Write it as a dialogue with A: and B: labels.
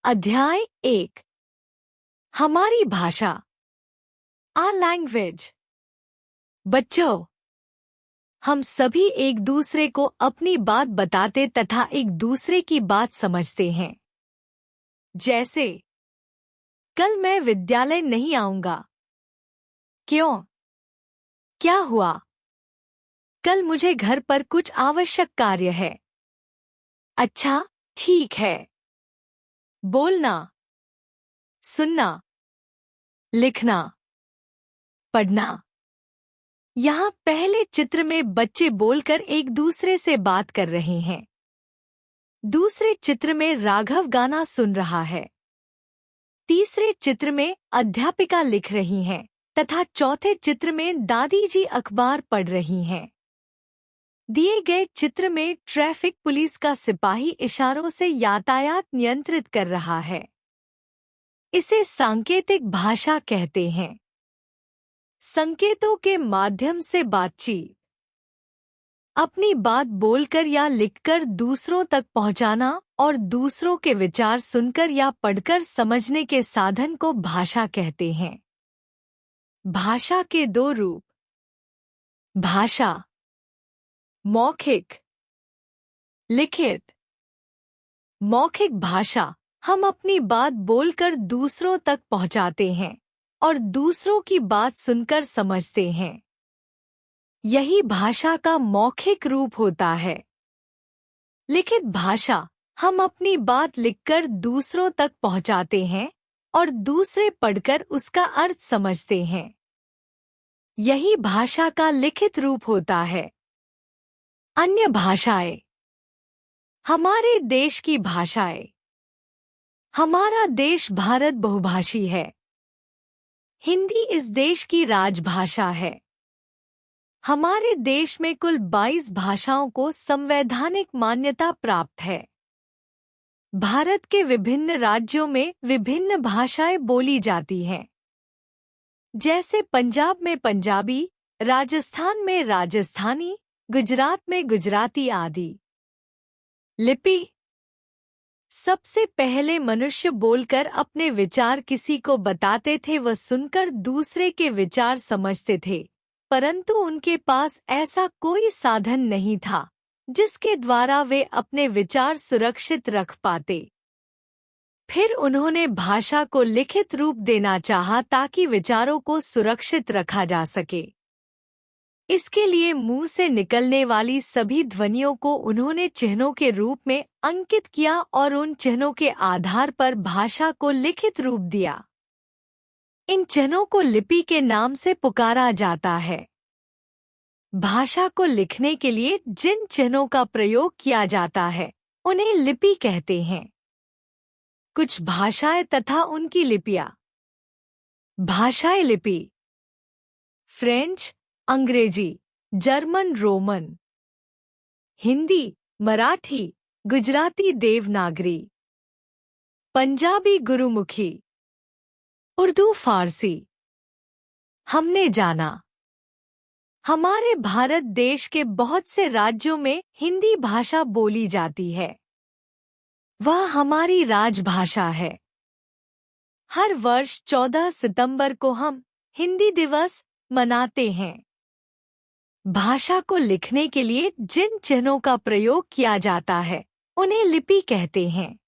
A: अध्याय 1 हमारी भाषा आवर लैंग्वेज। बच्चों, हम सभी एक दूसरे को अपनी बात बताते तथा एक दूसरे की बात समझते हैं। जैसे, कल मैं विद्यालय नहीं आऊंगा। क्यों? क्या हुआ? कल मुझे घर पर कुछ आवश्यक कार्य है। अच्छा, ठीक है। बोलना, सुनना, लिखना, पढ़ना। यहाँ पहले चित्र में बच्चे बोलकर एक दूसरे से बात कर रहे हैं। दूसरे चित्र में राघव गाना सुन रहा है। तीसरे चित्र में अध्यापिका लिख रही हैं तथा चौथे चित्र में दादी जी अखबार पढ़ रही हैं। दिए गए चित्र में ट्रैफिक पुलिस का सिपाही इशारों से यातायात नियंत्रित कर रहा है। इसे सांकेतिक भाषा कहते हैं। संकेतों के माध्यम से बातचीत। अपनी बात बोलकर या लिखकर दूसरों तक पहुंचाना और दूसरों के विचार सुनकर या पढ़कर समझने के साधन को भाषा कहते हैं। भाषा के दो रूप। भाषा मौखिक, लिखित। मौखिक भाषा हम अपनी बात बोलकर दूसरों तक पहुंचाते हैं और दूसरों की बात सुनकर समझते हैं। यही भाषा का मौखिक रूप होता है। लिखित भाषा हम अपनी बात लिखकर दूसरों तक पहुंचाते हैं और दूसरे पढ़कर उसका अर्थ समझते हैं। यही भाषा का लिखित रूप होता है। अन्य भाषाएं। हमारे देश की भाषाएं। हमारा देश भारत बहुभाषी है। हिंदी इस देश की राजभाषा है। हमारे देश में कुल 22 भाषाओं को संवैधानिक मान्यता प्राप्त है। भारत के विभिन्न राज्यों में विभिन्न भाषाएं बोली जाती हैं। जैसे पंजाब में पंजाबी, राजस्थान में राजस्थानी, गुजरात में गुजराती आदि। लिपि। सबसे पहले मनुष्य बोलकर अपने विचार किसी को बताते थे, वह सुनकर दूसरे के विचार समझते थे, परंतु उनके पास ऐसा कोई साधन नहीं था जिसके द्वारा वे अपने विचार सुरक्षित रख पाते। फिर उन्होंने भाषा को लिखित रूप देना चाहा ताकि विचारों को सुरक्षित रखा जा सके। इसके लिए मुंह से निकलने वाली सभी ध्वनियों को उन्होंने चिन्हों के रूप में अंकित किया और उन चिन्हों के आधार पर भाषा को लिखित रूप दिया। इन चिन्हों को लिपि के नाम से पुकारा जाता है। भाषा को लिखने के लिए जिन चिन्हों का प्रयोग किया जाता है उन्हें लिपि कहते हैं। कुछ भाषाएं तथा उनकी लिपियां। भाषाएं लिपि। फ्रेंच, अंग्रेजी, जर्मन, रोमन। हिंदी, मराठी, गुजराती देवनागरी, पंजाबी गुरुमुखी, उर्दू, फारसी। हमने जाना। हमारे भारत देश के बहुत से राज्यों में हिंदी भाषा बोली जाती है। वह हमारी राजभाषा है। हर वर्ष 14 सितंबर को हम हिंदी दिवस मनाते हैं। भाषा को लिखने के लिए जिन चिन्हों का प्रयोग किया जाता है उन्हें लिपि कहते हैं।